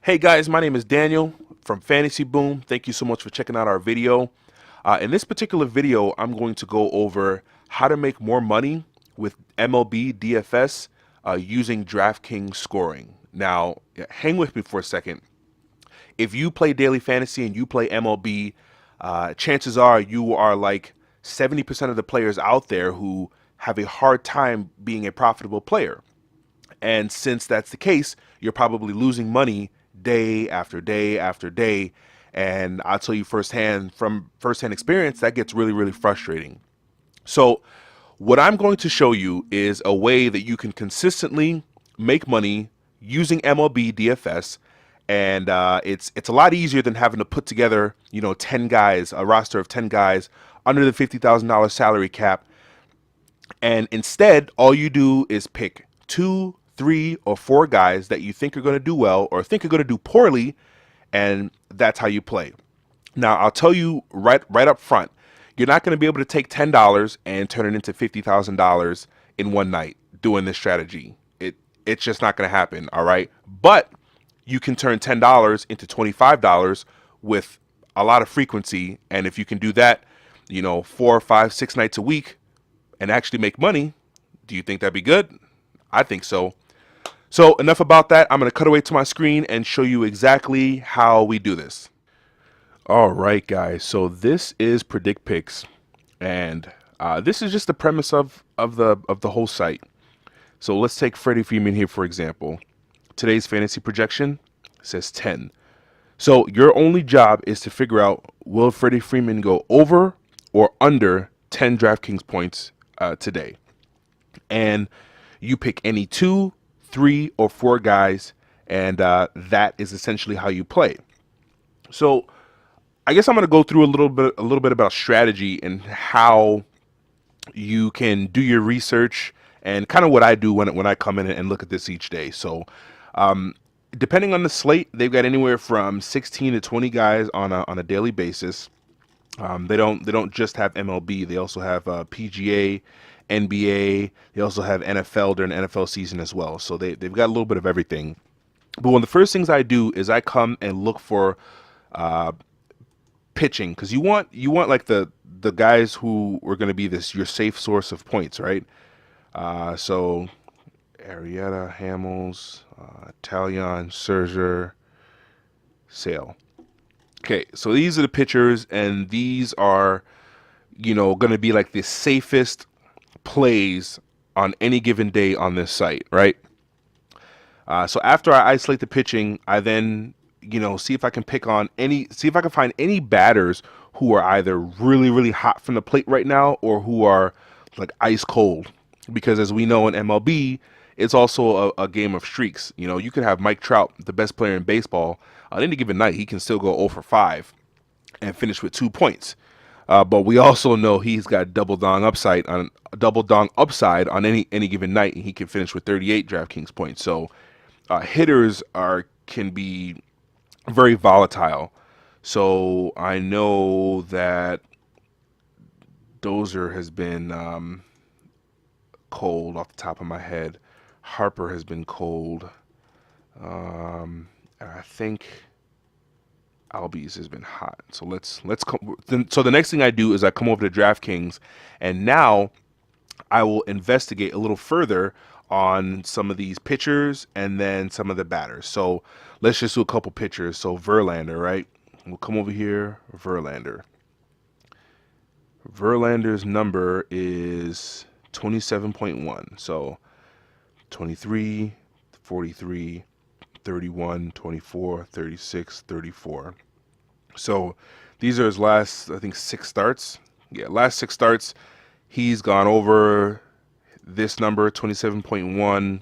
Hey guys, my name is Daniel from Fantasy Boom. Thank you so much for checking out our video. In this particular video, I'm going to go over how to make more money with MLB DFS using DraftKings scoring. Now, hang with me for a second. If you play daily fantasy and you play MLB, chances are you are like 70% of the players out there who have a hard time being a profitable player. And since that's the case, you're probably losing money day after day after day. And I'll tell you firsthand, from firsthand experience, that gets really, really frustrating. So, what I'm going to show you is a way that you can consistently make money using MLB DFS, and it's a lot easier than having to put together 10 guys, a roster of 10 guys under the $50,000 salary cap, and instead, all you do is pick two, three, or four guys that you think are going to do well or think are going to do poorly, and that's how you play. Now, I'll tell you right up front, you're not going to be able to take $10 and turn it into $50,000 in one night doing this strategy. It's just not going to happen, all right? But you can turn $10 into $25 with a lot of frequency, and if you can do that, 4, 5, 6 nights a week, and actually make money, do you think that'd be good? I think so. So enough about that. I'm going to cut away to my screen and show you exactly how we do this. All right, guys. So this is Predict Picks, and this is just the premise of the whole site. So let's take Freddie Freeman here, for example. Today's fantasy projection says 10. So your only job is to figure out, will Freddie Freeman go over or under 10 DraftKings points today? And you pick any 2, 3, or 4 guys, and that is essentially how you play. So I guess I'm going to go through a little bit about strategy and how you can do your research and kind of what I do when I come in and look at this each day. So depending on the slate, they've got anywhere from 16 to 20 guys on a daily basis. They don't just have MLB. They also have PGA, NBA. They also have NFL during the NFL season as well. So they've got a little bit of everything. But one of the first things I do is I come and look for pitching, because you want like the guys who are going to be your safe source of points, right? So Arrieta, Hamels, Talion, Scherzer, Sale. Okay, so these are the pitchers, and these are, going to be like the safest plays on any given day on this site, right? So after I isolate the pitching, I then, see if I can find any batters who are either really, really hot from the plate right now or who are like ice cold. Because as we know in MLB, it's also a game of streaks. You could have Mike Trout, the best player in baseball, on any given night. He can still go 0 for 5 and finish with 2 points. But we also know he's got double dong upside on any given night, and he can finish with 38 DraftKings points. So hitters can be very volatile. So I know that Dozier has been cold off the top of my head. Harper has been cold. I think Albies has been hot. So let's come. So the next thing I do is I come over to DraftKings, and now I will investigate a little further on some of these pitchers and then some of the batters. So let's just do a couple pitchers. So Verlander, right? We'll come over here. Verlander. Verlander's number is 27.1. So 23, 43, 31, 24, 36, 34. So these are his last, I think, 6 starts. Yeah, last 6 starts, he's gone over this number, 27.1,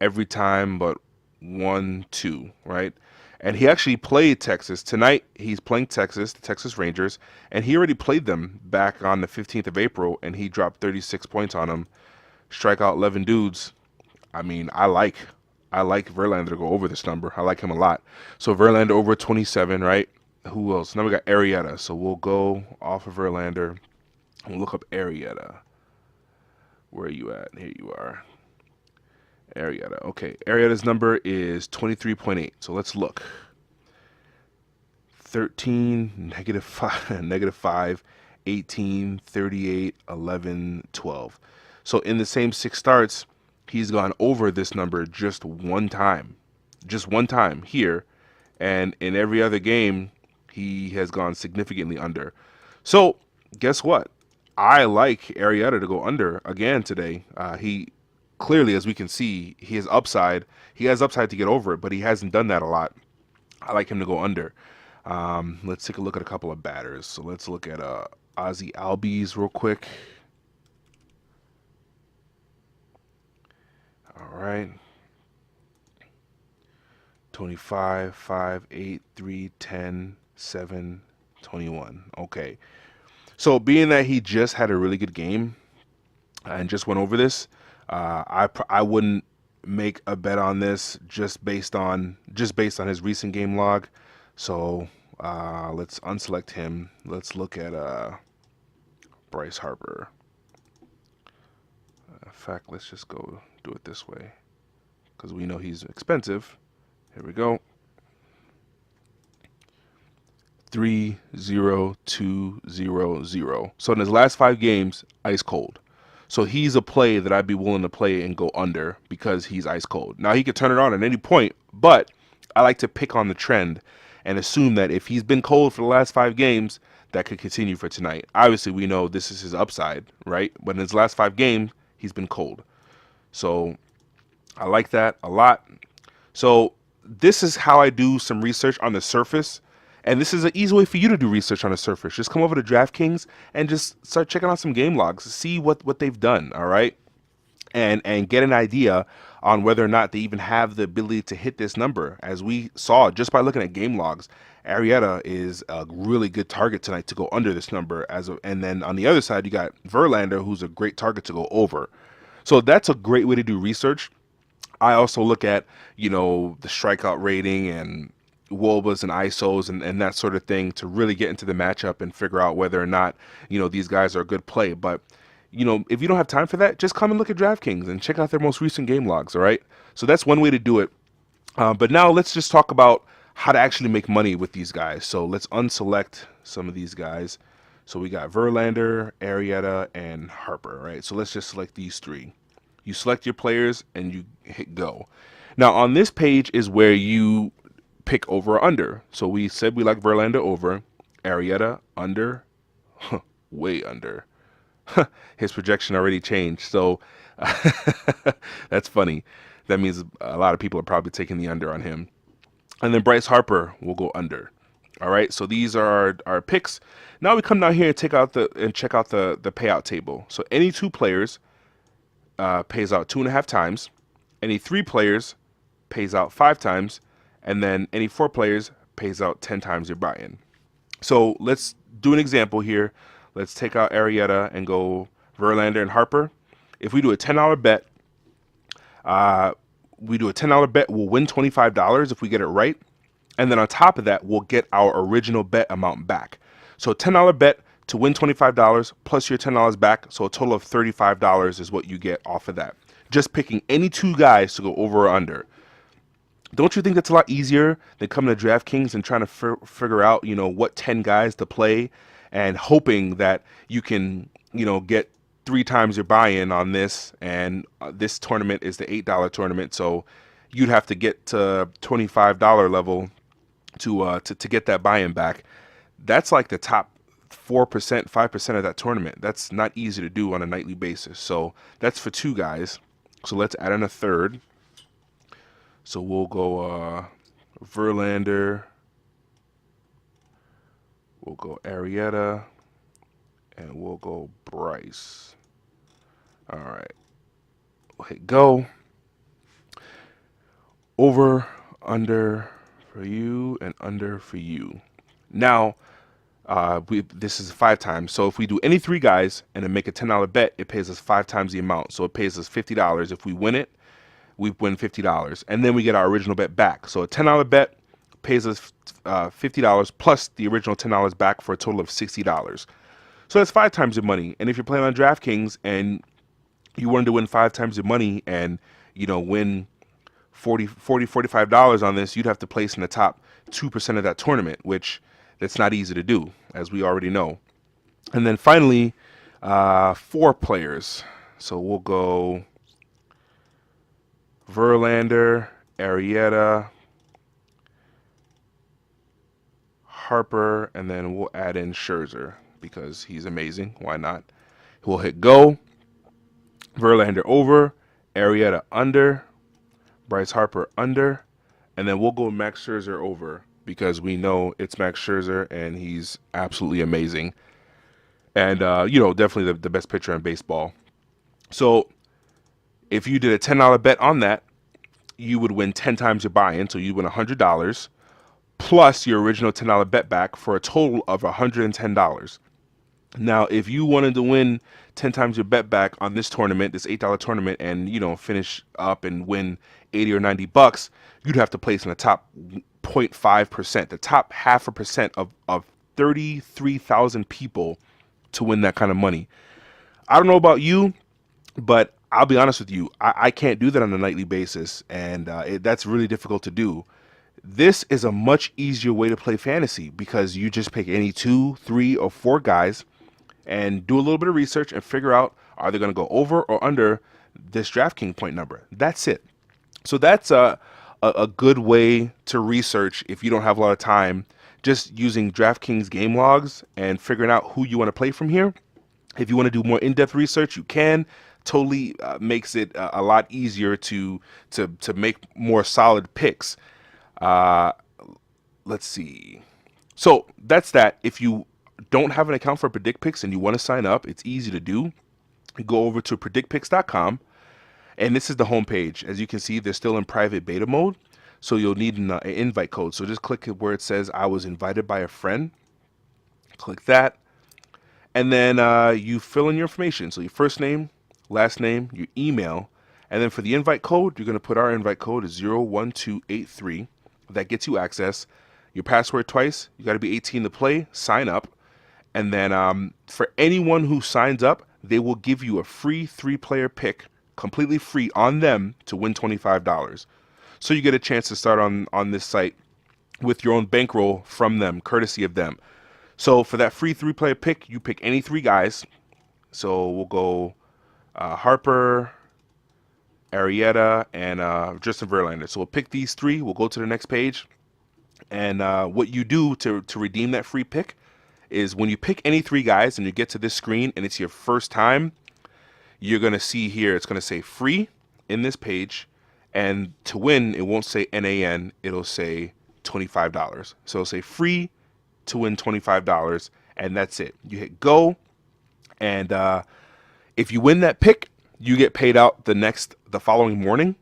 every time but 1, 2, right? And he actually played Texas. Tonight, he's playing Texas, the Texas Rangers, and he already played them back on the 15th of April, and he dropped 36 points on them, strike out 11 dudes. I mean, I like Verlander to go over this number. I like him a lot. So Verlander over 27, right? Who else? Now we got Arrieta. So we'll go off of Verlander. We'll look up Arrieta. Where are you at? Here you are. Arietta. Okay, Arietta's number is 23.8. So let's look. 13, negative 5, negative 5, 18, 38, 11, 12. So in the same 6 starts, he's gone over this number just one time. Just one time here. And in every other game, he has gone significantly under. So guess what? I like Arietta to go under again today. He clearly, as we can see, he has upside. He has upside to get over it, but he hasn't done that a lot. I like him to go under. Let's take a look at a couple of batters. So let's look at Ozzy Albies real quick. All right. 25, 5, 8, 3, 10, 7, 21. Okay. So being that he just had a really good game and just went over this, I wouldn't make a bet on this just based on his recent game log. So let's unselect him. Let's look at Bryce Harper. In fact, let's just go do it this way because we know he's expensive. Here we go. 3, 0, 2, 0, 0. So in his last 5 games, ice cold. So he's a play that I'd be willing to play and go under because he's ice cold. Now he could turn it on at any point, but I like to pick on the trend and assume that if he's been cold for the last 5 games, that could continue for tonight. Obviously, we know this is his upside, right? But in his last 5 games, he's been cold. So I like that a lot. So this is how I do some research on the surface. And this is an easy way for you to do research on the surface. Just come over to DraftKings and just start checking out some game logs, see what they've done, all right? And get an idea on whether or not they even have the ability to hit this number. As we saw just by looking at game logs, Arietta is a really good target tonight to go under this number. And then on the other side, you got Verlander, who's a great target to go over. So that's a great way to do research. I also look at, the strikeout rating and WOBAs and ISOs and that sort of thing to really get into the matchup and figure out whether or not, these guys are a good play. But, if you don't have time for that, just come and look at DraftKings and check out their most recent game logs, all right? So that's one way to do it. But now let's just talk about how to actually make money with these guys. So let's unselect some of these guys. So we got Verlander, Arietta, and Harper, right? So let's just select these 3. You select your players and you hit go. Now on this page is where you pick over or under. So we said we like Verlander over, Arietta under, way under. His projection already changed. So that's funny. That means a lot of people are probably taking the under on him. And then Bryce Harper will go under. All right, so these are our picks. Now we come down here and check out the payout table. So any 2 players pays out 2.5 times. Any 3 players pays out 5 times. And then any 4 players pays out 10 times your buy-in. So let's do an example here. Let's take out Arietta and go Verlander and Harper. If we do a $10 bet, we'll win $25 if we get it right. And then on top of that, we'll get our original bet amount back. So a $10 bet to win $25 plus your $10 back. So a total of $35 is what you get off of that. Just picking any 2 guys to go over or under. Don't you think that's a lot easier than coming to DraftKings and trying to figure out, what 10 guys to play and hoping that you can, get 3 times your buy-in on this? And this tournament is the $8 tournament, so you'd have to get to $25 level to get that buy-in back. That's like the top 4%, 5% of that tournament. That's not easy to do on a nightly basis. So that's for 2 guys. So let's add in a third. So we'll go Verlander, we'll go Arietta, and we'll go Bryce. All right, we'll hit go. Over, under for you, and under for you. Now, this is 5 times. So if we do any 3 guys and then make a $10 bet, it pays us 5 times the amount. So it pays us $50. If we win it, we win $50. And then we get our original bet back. So a $10 bet pays us $50 plus the original $10 back for a total of $60. So that's 5 times your money. And if you're playing on DraftKings and you wanted to win 5 times your money and win $45 on this, you'd have to place in the top 2% of that tournament, which that's not easy to do, as we already know. And then finally, 4 players. So we'll go Verlander, Arrieta, Harper, and then we'll add in Scherzer because he's amazing. Why not? We'll hit go. Verlander over, Arrieta under, Bryce Harper under, and then we'll go Max Scherzer over because we know it's Max Scherzer and he's absolutely amazing. And, definitely the best pitcher in baseball. So if you did a $10 bet on that, you would win 10 times your buy-in. So you win $100 plus your original $10 bet back for a total of $110. Now, if you wanted to win 10 times your bet back on this tournament, this $8 tournament, and, finish up and win 80 or 90 bucks, you'd have to place in the top 0.5%, the top 0.5% of 33,000 people to win that kind of money. I don't know about you, but I'll be honest with you, I can't do that on a nightly basis, and that's really difficult to do. This is a much easier way to play fantasy because you just pick any 2, 3, or 4 guys and do a little bit of research and figure out, are they going to go over or under this DraftKings point number? That's it. So that's a good way to research if you don't have a lot of time, just using DraftKings game logs and figuring out who you want to play from here. If you want to do more in-depth research, you can. Totally makes it a lot easier to make more solid picks. Let's see. So that's that. If you don't have an account for Predict Picks and you want to sign up, it's easy to do. Go over to predictpicks.com, and this is the homepage. As you can see, they're still in private beta mode, so you'll need an invite code. So just click where it says I was invited by a friend. Click that, and then you fill in your information. So your first name, last name, your email, and then for the invite code, you're going to put our invite code is 01283. That gets you access. Your password twice. You got to be 18 to play. Sign up. And then for anyone who signs up, they will give you a free 3-player pick, completely free on them, to win $25. So you get a chance to start on this site with your own bankroll from them, courtesy of them. So for that free 3-player pick, you pick any 3 guys. So we'll go Harper, Arrieta, and Justin Verlander. So we'll pick these 3. We'll go to the next page. And what you do to redeem that free pick is when you pick any 3 guys and you get to this screen and it's your first time, you're going to see here, it's going to say free in this page. And to win, it won't say NAN, it'll say $25. So it'll say free to win $25, and that's it. You hit go, and if you win that pick, you get paid out the following morning.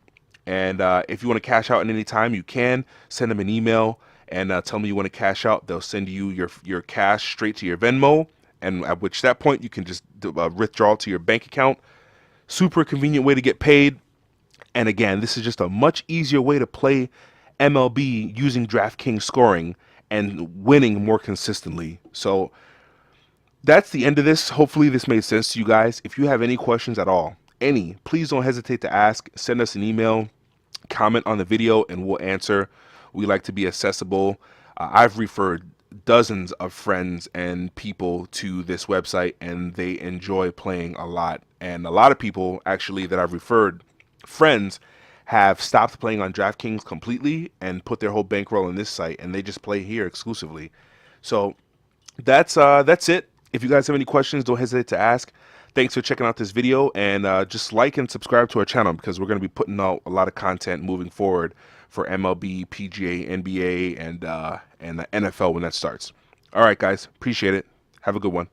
And if you want to cash out at any time, you can send them an email and tell them you want to cash out. They'll send you your cash straight to your Venmo, and at that point you can just withdraw to your bank account. Super convenient way to get paid. And again, this is just a much easier way to play MLB using DraftKings scoring and winning more consistently. So that's the end of this. Hopefully this made sense to you guys. If you have any questions at all, please don't hesitate to ask. Send us an email, comment on the video, and we'll answer. We like to be accessible. I've referred dozens of friends and people to this website, and they enjoy playing a lot. And a lot of people actually that I've referred, friends, have stopped playing on DraftKings completely and put their whole bankroll on this site, and they just play here exclusively. So that's it. If you guys have any questions, don't hesitate to ask. Thanks for checking out this video, and just like and subscribe to our channel because we're going to be putting out a lot of content moving forward for MLB, PGA, NBA, and the NFL when that starts. All right, guys. Appreciate it. Have a good one.